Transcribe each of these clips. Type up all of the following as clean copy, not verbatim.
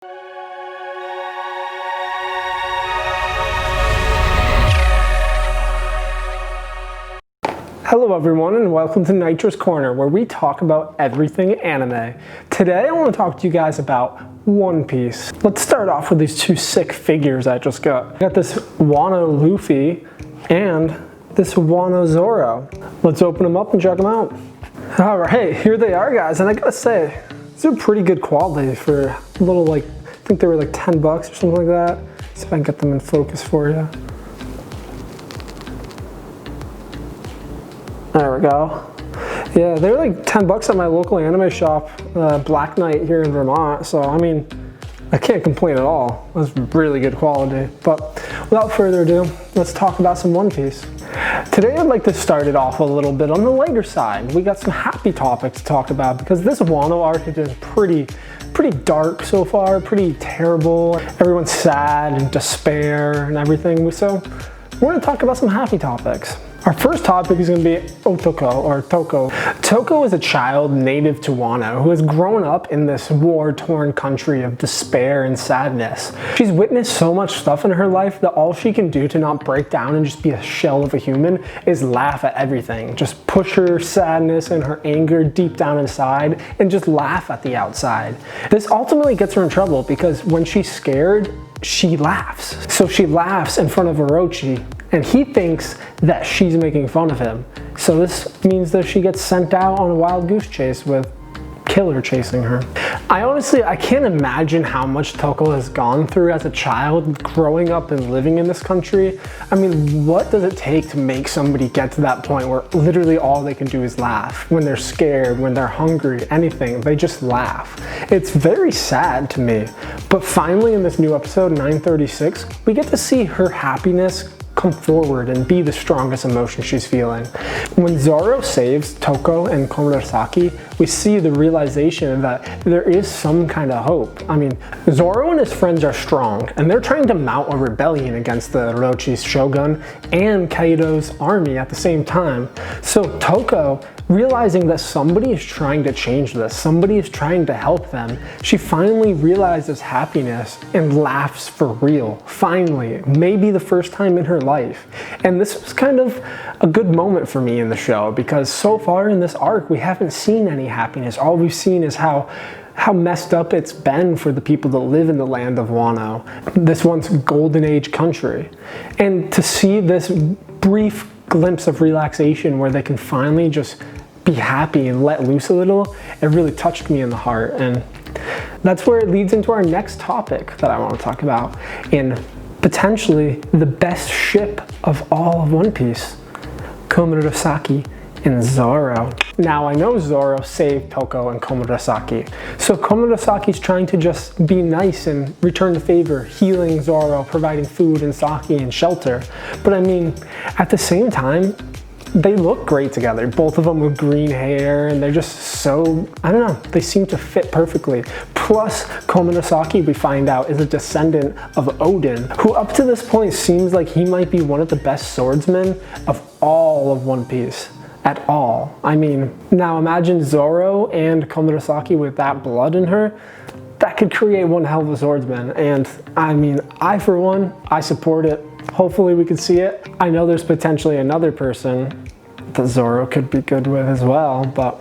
Hello everyone and welcome to Nitro's Corner, where we talk about everything anime. Today I want to talk to you guys about One Piece. Let's start off with these two sick figures I just got. I got this Wano Luffy and this Wano Zoro. Let's open them up and check them out. Alright, here they are, guys, and I gotta say, these are pretty good quality for a little, like, I think they were like 10 bucks or something like that. See if I can get them in focus for you. There we go. Yeah, they were like 10 bucks at my local anime shop, Black Knight here in Vermont. So, I mean, I can't complain at all. It was really good quality. But without further ado, let's talk about some One Piece. Today I'd like to start it off a little bit on the lighter side. We got some happy topics to talk about because this Wano arc has been pretty dark so far, pretty terrible. Everyone's sad and despair and everything. So we're going to talk about some happy topics. Our first topic is going to be Otoko, or Toko. Toko is a child native to Wano who has grown up in this war-torn country of despair and sadness. She's witnessed so much stuff in her life that all she can do to not break down and just be a shell of a human is laugh at everything. Just push her sadness and her anger deep down inside and just laugh at the outside. This ultimately gets her in trouble because when she's scared, she laughs. So she laughs in front of Orochi, and he thinks that she's making fun of him. So this means that she gets sent out on a wild goose chase with Killer chasing her. I can't imagine how much Toko has gone through as a child growing up and living in this country. I mean, what does it take to make somebody get to that point where literally all they can do is laugh? When they're scared, when they're hungry, anything, they just laugh. It's very sad to me. But finally in this new episode, 936, we get to see her happiness come forward and be the strongest emotion she's feeling. When Zoro saves Toko and Komurasaki, we see the realization that there is some kind of hope. I mean, Zoro and his friends are strong, and they're trying to mount a rebellion against the Orochi's shogun and Kaido's army at the same time. So Toko, realizing that somebody is trying to change this, somebody is trying to help them, she finally realizes happiness and laughs for real. Finally, maybe the first time in her life. And this was kind of a good moment for me in the show because so far in this arc, we haven't seen any happiness. All we've seen is how messed up it's been for the people that live in the land of Wano, this once golden age country. And to see this brief glimpse of relaxation where they can finally just be happy and let loose a little, it really touched me in the heart. And that's where it leads into our next topic that I want to talk about, in potentially the best ship of all of One Piece, Komurasaki and Zoro. Now I know Zoro saved Toko and Komurasaki, so Komurasaki's trying to just be nice and return the favor, healing Zoro, providing food and sake and shelter. But I mean, at the same time, they look great together, both of them with green hair, and they're just so, I don't know, they seem to fit perfectly. Plus, Komurasaki, we find out, is a descendant of Odin, who up to this point seems like he might be one of the best swordsmen of all of One Piece. At all. I mean, now imagine Zoro and Komurasaki with that blood in her. That could create one hell of a swordsman, and I mean, I for one, I support it. Hopefully we can see it. I know there's potentially another person that Zoro could be good with as well, but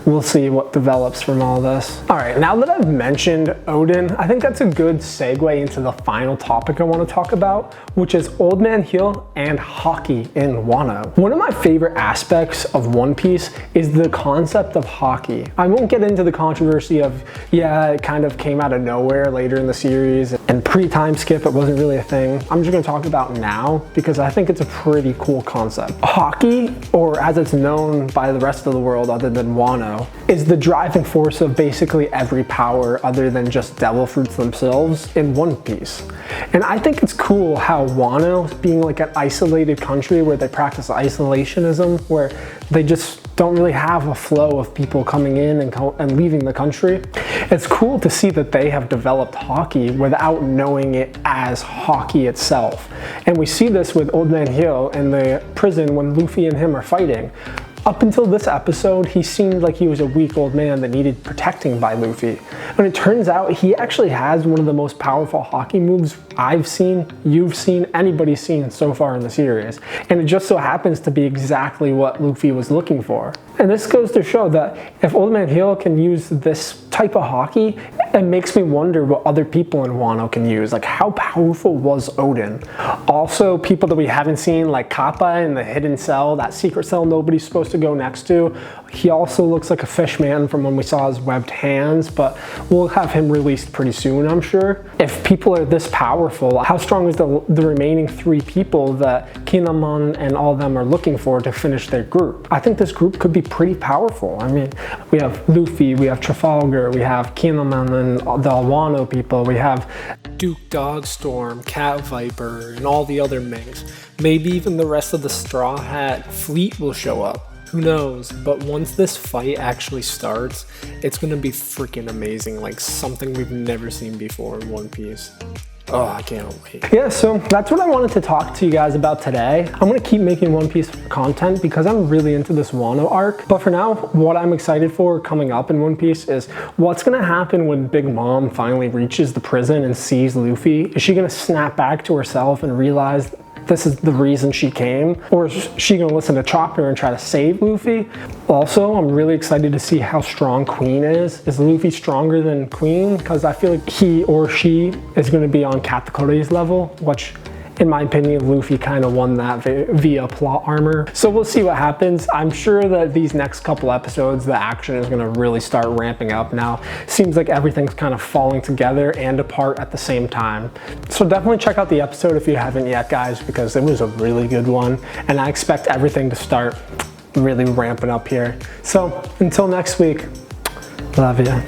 we'll see what develops from all this. All right, now that I've mentioned Odin, I think that's a good segue into the final topic I want to talk about, which is Old Man Hill and hockey in Wano. One of my favorite aspects of One Piece is the concept of hockey. I won't get into the controversy of, yeah, it kind of came out of nowhere later in the series, and pre-time skip, it wasn't really a thing. I'm just gonna talk about now because I think it's a pretty cool concept. Hockey, or as it's known by the rest of the world other than Wano, is the driving force of basically every power other than just devil fruits themselves in One Piece. And I think it's cool how Wano, being like an isolated country where they practice isolationism, where they just don't really have a flow of people coming in and leaving the country. It's cool to see that they have developed hockey without knowing it as hockey itself. And we see this with Old Man Hill in the prison when Luffy and him are fighting. Up until this episode, he seemed like he was a weak old man that needed protecting by Luffy. But it turns out he actually has one of the most powerful hockey moves I've seen, you've seen, anybody's seen so far in the series. And it just so happens to be exactly what Luffy was looking for. And this goes to show that if Old Man Heel can use this type of hockey, it makes me wonder what other people in Wano can use. Like, how powerful was Odin? Also, people that we haven't seen, like Kappa in the hidden cell, that secret cell nobody's supposed to go next to. He also looks like a fish man from when we saw his webbed hands, but we'll have him released pretty soon, I'm sure. If people are this powerful, how strong is the remaining 3 people that Kinemon and all of them are looking for to finish their group? I think this group could be pretty powerful. I mean, we have Luffy, we have Trafalgar, we have Kinemon and the Wano people, we have Duke Dogstorm, Cat Viper, and all the other Minks. Maybe even the rest of the Straw Hat fleet will show up. Who knows? But once this fight actually starts, it's gonna be freaking amazing, like something we've never seen before in One Piece. Oh, I can't wait. Yeah, so that's what I wanted to talk to you guys about today. I'm gonna keep making One Piece content because I'm really into this Wano arc. But for now, what I'm excited for coming up in One Piece is what's gonna happen when Big Mom finally reaches the prison and sees Luffy. Is she gonna snap back to herself and realize this is the reason she came? Or is she gonna listen to Chopper and try to save Luffy? Also, I'm really excited to see how strong Queen is. Is Luffy stronger than Queen? Because I feel like he or she is gonna be on Katakore's level, which in my opinion, Luffy kind of won that via plot armor. So we'll see what happens. I'm sure that these next couple episodes, the action is gonna really start ramping up now. Seems like everything's kind of falling together and apart at the same time. So definitely check out the episode if you haven't yet, guys, because it was a really good one. And I expect everything to start really ramping up here. So until next week, love ya.